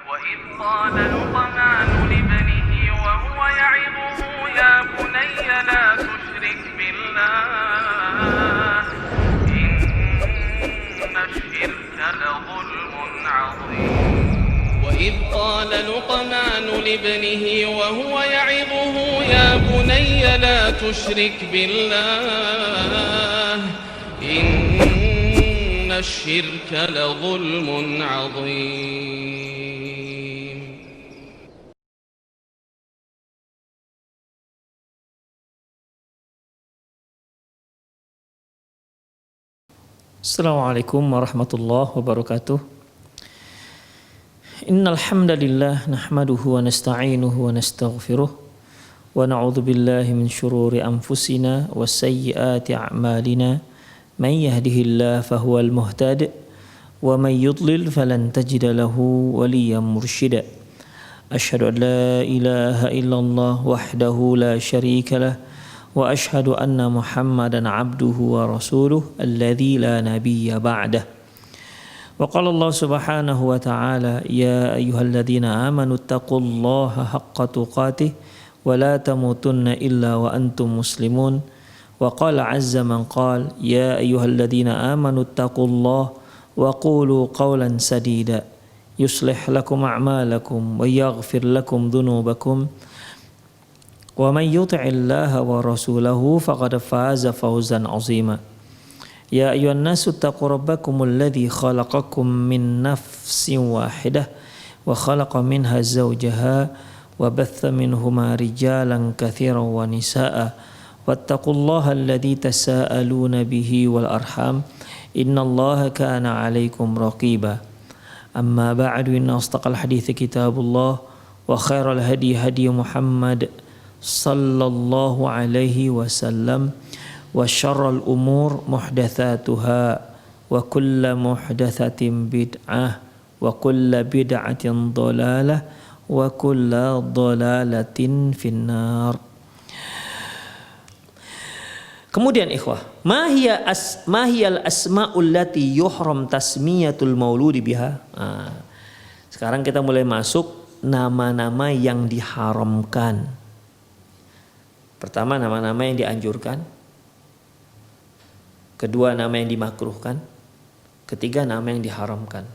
وإذ قال لقمان لابنه وهو يعظه يا بني لا تشرك بالله إن الشرك لظلم عظيم وإذ قال لقمان لابنه وهو يعظه يا بني لا تشرك بالله إن الشرك لظلم عظيم. Assalamualaikum warahmatullahi wabarakatuh. Innal hamdalillah nahmaduhu wa nasta'inuhu wa nastaghfiruh wa na'udzu billahi min shururi anfusina wa sayyiati a'malina. Man yahdihillahu fahuwal muhtadi wa man yudlil falan tajida lahu waliyyan mursyida. Asyhadu an la ilaha illallah wahdahu la syarika lah wa asyhadu anna Muhammadan abduhu wa rasuluh alladzi la nabiyya ba'dah. Wa qala Allah subhanahu wa ta'ala ya ayyuhalladzina amanu taqullaha haqqa tuqatih wa la tamutunna illa wa antum muslimun. Wa qala azza man qala ya ayyuhalladzina amanu taqullaha wa qulu qawlan sadida yuslih lakum a'malakum wa yaghfir lakum dhunubakum wa man yuti'illaha wa rasulahu faqad faza fawzan 'azima. Ya ayyuhan nasu taqu rabbakumul ladzi khalaqakum min nafsin wahidah wa khalaqa minha zawjaha wa batha minhuma rijalan katsiran wa nisaa'a wattaqullaha alladzi tasaaluna bihi wal arham innallaha kana 'alaikum raqiba. Amma ba'du, inna asdaqal hadithi kitabullah wa khairal hadi hadi Muhammad sallallahu alaihi wasallam wa syarrul umur muhdatsatuha wa kullu muhdatsatin bid'ah wa kullu bid'atin dhalalah wa kullu dhalalatin finnar. Kemudian ikhwah, mahiyal asma'ul lati yuhram tasmiyatul mauludi biha. Sekarang kita mulai masuk nama-nama yang diharamkan. Pertama, nama-nama yang dianjurkan. Kedua, nama yang dimakruhkan. Ketiga, nama yang diharamkan.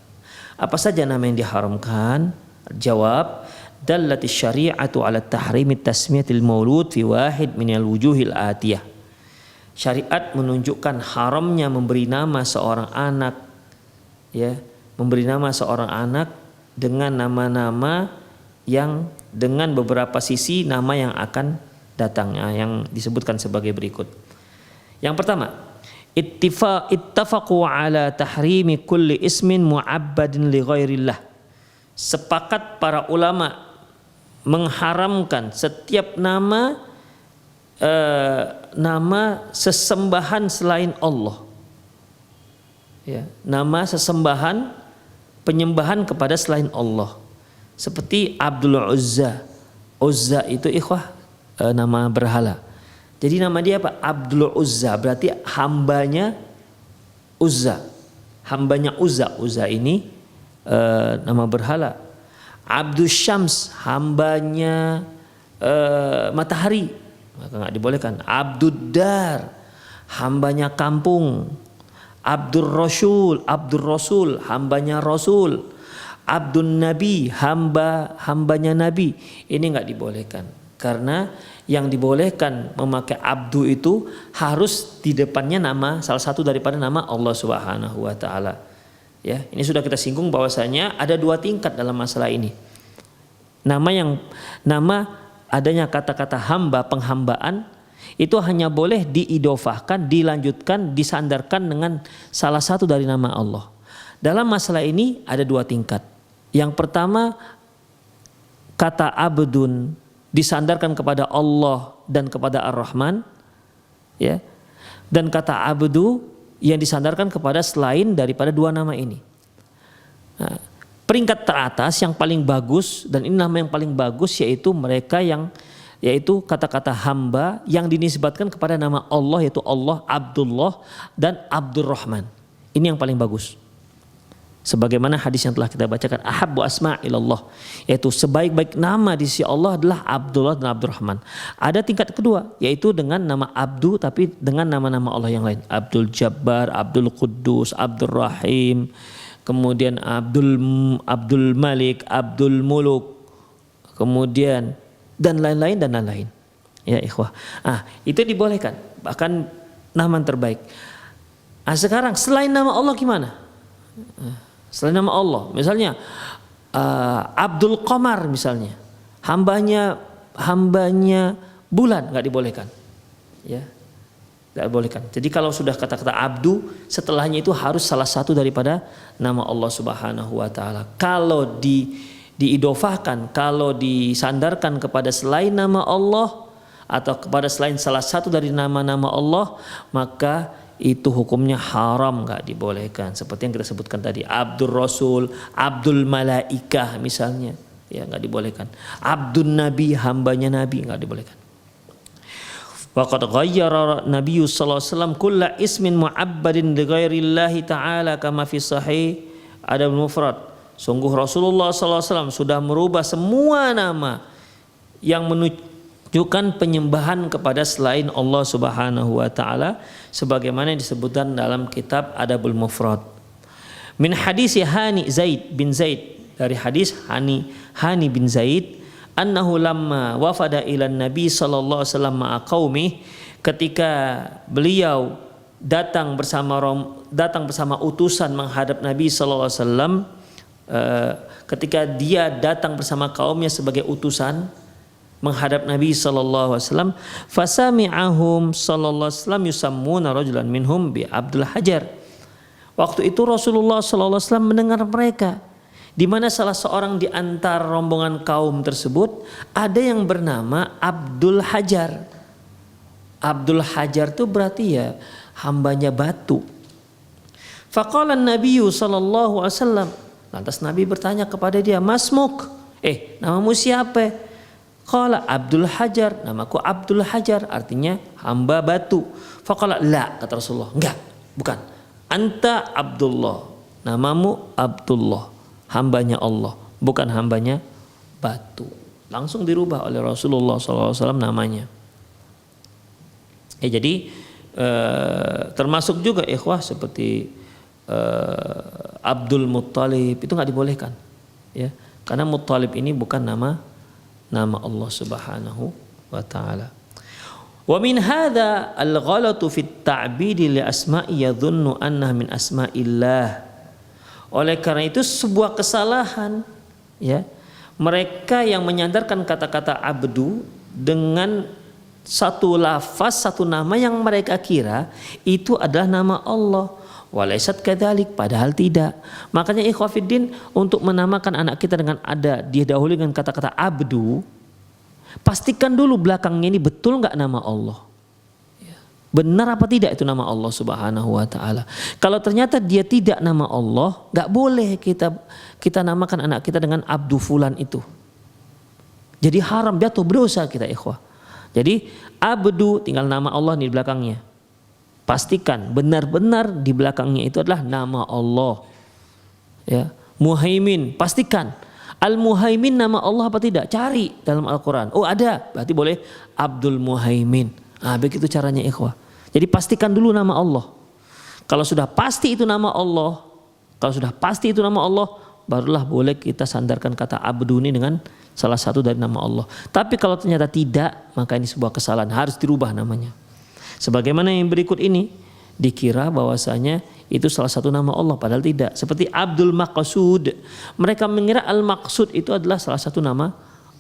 Apa saja nama yang diharamkan? Jawab, dallatis syari'atu ala tahrimi tasmiyatil maulud fi wahid minal wujuhil atiyah. Syariat menunjukkan haramnya memberi nama seorang anak, ya, memberi nama seorang anak dengan nama-nama yang dengan beberapa sisi nama yang akan datang, yang disebutkan sebagai berikut. Yang pertama, ittafaqu ala tahrimi kulli ismin mu'abbadin li ghairillah. Sepakat para ulama mengharamkan setiap nama sesembahan selain Allah, ya, nama sesembahan penyembahan kepada selain Allah, seperti Abdul Uzza. Uzza itu ikhwah nama berhala. Jadi nama dia apa? Abdul Uzza, berarti hambanya Uzza. Hambanya Uzza. Uzza ini nama berhala. Abdul Syams, hambanya matahari, maka nggak dibolehkan. Abdul Dar, hambanya kampung. Abdul Rasul, hambanya Rasul. Abdul Nabi, hambanya Nabi. Ini nggak dibolehkan, karena yang dibolehkan memakai abdu itu harus di depannya nama salah satu daripada nama Allah Subhanahu wa taala. Ya, ini sudah kita singgung bahwasanya ada dua tingkat dalam masalah ini. Nama adanya kata-kata hamba, penghambaan, itu hanya boleh diidofahkan, dilanjutkan, disandarkan dengan salah satu dari nama Allah. Dalam masalah ini ada dua tingkat. Yang pertama, kata abdun disandarkan kepada Allah dan kepada Ar-Rahman, ya. Dan kata abdu yang disandarkan kepada selain daripada dua nama ini. Nah, peringkat teratas yang paling bagus, dan ini nama yang paling bagus, yaitu mereka yang yaitu kata-kata hamba yang dinisbatkan kepada nama Allah, yaitu Allah, Abdullah dan Abdurrahman. Ini yang paling bagus. Sebagaimana hadis yang telah kita bacakan, ahabbu asma' ilallah, yaitu sebaik-baik nama di sisi Allah adalah Abdullah dan Abdurrahman. Ada tingkat kedua, yaitu dengan nama Abdu tapi dengan nama-nama Allah yang lain. Abdul Jabbar, Abdul Quddus, Abdul Rahim, kemudian Abdul Malik, Abdul Muluk, kemudian dan lain-lain. Ya ikhwah. Itu dibolehkan, bahkan nama terbaik. Sekarang selain nama Allah gimana? Selain nama Allah, misalnya Abdul Qamar misalnya, hambanya bulan, nggak dibolehkan, ya, nggak dibolehkan. Jadi kalau sudah kata-kata Abdu, setelahnya itu harus salah satu daripada nama Allah Subhanahu Wa Taala. Kalau diidofahkan, kalau disandarkan kepada selain nama Allah atau kepada selain salah satu dari nama-nama Allah, maka itu hukumnya haram, nggak dibolehkan. Seperti yang kita sebutkan tadi, Abdul Rasul, Abdul Malaikah misalnya, ya nggak dibolehkan. Abdul Nabi, hambanya Nabi, nggak dibolehkan. Waqad ghayyara Nabi sallallahu alaihi wasallam kulla ismin mu'abbadin li ghairillahi ta'ala kama fi sahih Adabul Mufrad. Sungguh Rasulullah sallallahu alaihi wasallam sudah merubah semua nama yang menunjukkan penyembahan kepada selain Allah Subhanahu wa taala sebagaimana yang disebutkan dalam kitab Adabul Mufrad. Min hadis Hani Zaid bin Zaid, dari hadis Hani bin Zaid, annahu lamma wafada ila Nabi sallallahu alaihi wasallam ma'a qaumi, ketika beliau datang bersama utusan menghadap Nabi sallallahu alaihi wasallam, ketika dia datang bersama kaumnya sebagai utusan menghadap Nabi sallallahu alaihi wasallam, fasami'ahum sallallahu alaihi wasallam yusammuna rajulan minhum bi Abdul Hajar. Waktu itu Rasulullah sallallahu alaihi wasallam mendengar mereka, di mana salah seorang di antara rombongan kaum tersebut ada yang bernama Abdul Hajar. Abdul Hajar itu berarti ya hambanya batu. Faqala Nabi sallallahu alaihi wasallam, lantas Nabi bertanya kepada dia, "Masmuk? Namamu siapa?" Qala Abdul Hajar, namaku Abdul Hajar, artinya hamba batu. Faqala la, kata Rasulullah, enggak, bukan. Anta Abdullah, namamu Abdullah, hambanya Allah, bukan hambanya batu. Langsung dirubah oleh Rasulullah SAW namanya. Jadi termasuk juga ikhwah seperti Abdul Muttalib itu nggak dibolehkan, ya, karena Muttalib ini bukan nama Allah Subhanahu wa taala. Wa min hadza al-ghalatu fi at-ta'bid li asma'i yadhunnu annaha min asma'illah. Oleh karena itu sebuah kesalahan, ya, mereka yang menyandarkan kata-kata abdu dengan satu lafaz, satu nama yang mereka kira itu adalah nama Allah. Walaisat kadzalik, padahal tidak. Makanya ikhwafiddin, untuk menamakan anak kita dengan dia dahulu dengan kata-kata abdu, pastikan dulu belakangnya ini betul nggak nama Allah, benar apa tidak itu nama Allah Subhanahu wa taala. Kalau ternyata dia tidak nama Allah, nggak boleh kita namakan anak kita dengan abdu fulan itu. Jadi haram, jatuh berdosa kita ikhwah. Jadi abdu tinggal nama Allah di belakangnya. Pastikan benar-benar di belakangnya itu adalah nama Allah. Ya, Muhaimin, pastikan Al-Muhaimin nama Allah apa tidak? Cari dalam Al-Quran. Oh ada, berarti boleh Abdul Muhaimin. Begitu caranya ikhwah. Jadi pastikan dulu nama Allah. Kalau sudah pasti itu nama Allah, barulah boleh kita sandarkan kata abdu ini dengan salah satu dari nama Allah. Tapi kalau ternyata tidak, maka ini sebuah kesalahan, harus dirubah namanya. Sebagaimana yang berikut ini, dikira bahwasanya itu salah satu nama Allah, padahal tidak. Seperti Abdul Maqsud, mereka mengira Al-Maqsud itu adalah salah satu nama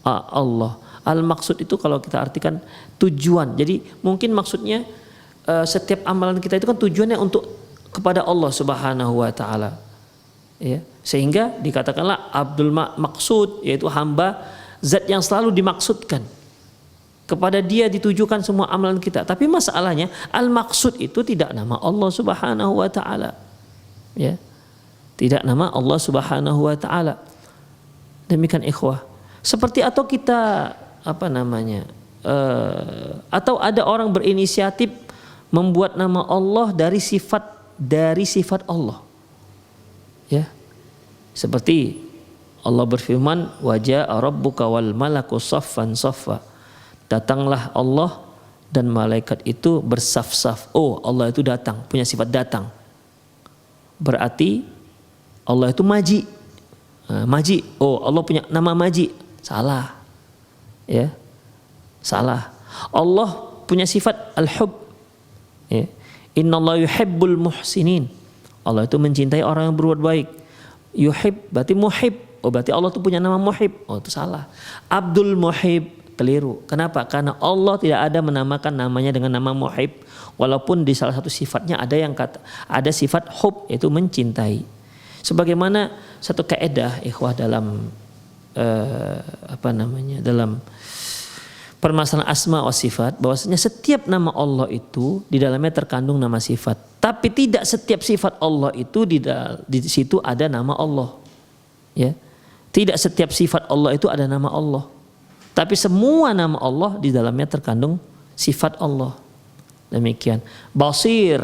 Allah. Al-Maqsud itu kalau kita artikan tujuan. Jadi mungkin maksudnya setiap amalan kita itu kan tujuannya untuk kepada Allah Subhanahu wa taala. Ya, sehingga dikatakanlah Abdul Maqsud, yaitu hamba zat yang selalu dimaksudkan. Kepada dia ditujukan semua amalan kita. Tapi masalahnya al-maqsud itu tidak nama Allah Subhanahu wa taala. Ya. Tidak nama Allah Subhanahu wa taala. Demikian ikhwah. Seperti atau kita atau ada orang berinisiatif membuat nama Allah dari sifat Allah. Ya. Seperti Allah berfirman, wa jaa rabbuka wal malaku saffan saffa. Datanglah Allah dan malaikat itu bersaf-saf. Oh, Allah itu datang, punya sifat datang. Berarti Allah itu maji. Maji. Oh, Allah punya nama maji. Salah. Ya. Salah. Allah punya sifat al-hub. Ya. Innallaha yuhibbul muhsinin. Allah itu mencintai orang yang berbuat baik. Yuhib berarti muhib. Oh, berarti Allah itu punya nama muhib. Oh, itu salah. Abdul Muhib, keliru. Kenapa? Karena Allah tidak ada menamakan namanya dengan nama muhib. Walaupun di salah satu sifatnya ada yang ada sifat hub, yaitu mencintai. Sebagaimana satu kaidah ikhwah dalam dalam permasalahan asma wa sifat, bahwasanya setiap nama Allah itu di dalamnya terkandung nama sifat. Tapi tidak setiap sifat Allah itu di situ ada nama Allah. Ya. Tidak setiap sifat Allah itu ada nama Allah. Tapi semua nama Allah di dalamnya terkandung sifat Allah. Demikian. Basir.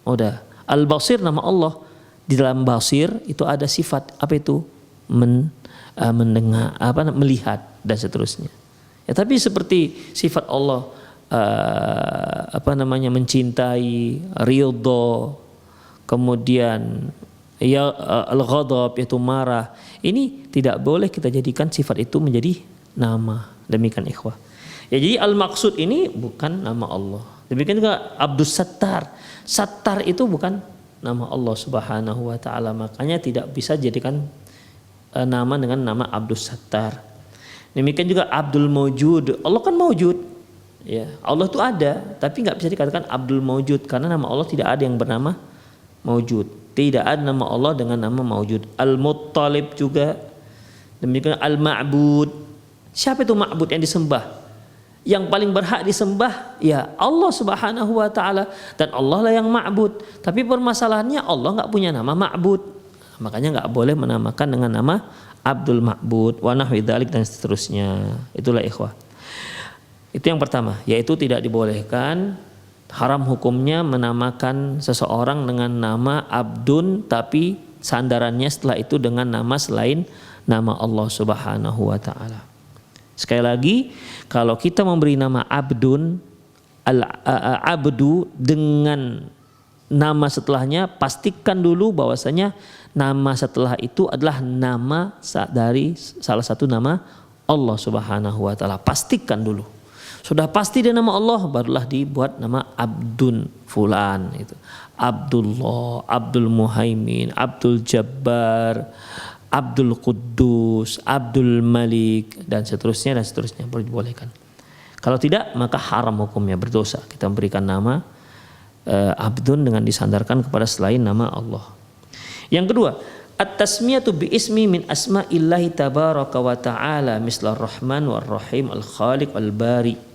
Udah. Al-Basir nama Allah. Di dalam Basir itu ada sifat. Apa itu? Mendengar, melihat dan seterusnya. Ya, tapi seperti sifat Allah mencintai, ridho, kemudian ya al-ghadab yaitu marah. Ini tidak boleh kita jadikan sifat itu menjadi nama. Demikian ikhwah. Ya, jadi al-maqsud ini bukan nama Allah. Demikian juga Abdus Sattar. Sattar itu bukan nama Allah Subhanahu wa taala. Makanya tidak bisa jadikan nama dengan nama Abdus Sattar. Demikian juga Abdul Mawjud. Allah kan mawjud. Ya, Allah itu ada, tapi nggak bisa dikatakan Abdul Mawjud karena nama Allah tidak ada yang bernama mawjud. Tidak ada nama Allah dengan nama mawjud. Al-Muttalib juga. Demikian Al-Ma'bud. Siapa itu ma'bud yang disembah? Yang paling berhak disembah ya Allah Subhanahu wa taala, dan Allah lah yang ma'bud. Tapi permasalahannya Allah nggak punya nama ma'bud. Makanya nggak boleh menamakan dengan nama Abdul Ma'bud wa nahwi dzalik dan seterusnya. Itulah ikhwah. Itu yang pertama, yaitu tidak dibolehkan, haram hukumnya menamakan seseorang dengan nama Abdun tapi sandarannya setelah itu dengan nama selain nama Allah Subhanahu wa taala. Sekali lagi, kalau kita memberi nama Abdun, Abdu dengan nama setelahnya, pastikan dulu bahwasanya nama setelah itu adalah nama dari salah satu nama Allah Subhanahu wa taala. Pastikan dulu. Sudah pasti dia nama Allah, barulah dibuat nama Abdun Fulan itu. Abdullah, Abdul Muhaimin, Abdul Jabbar, Abdul Quddus, Abdul Malik dan seterusnya dibolehkan. Kalau tidak, maka haram hukumnya, berdosa kita memberikan nama Abdun dengan disandarkan kepada selain nama Allah. Yang kedua, at-tasmiyatu bi ismi min asma'illahi tabaraka wa ta'ala misla ar-Rahman war-Rahim al-Khaliq al-Bari.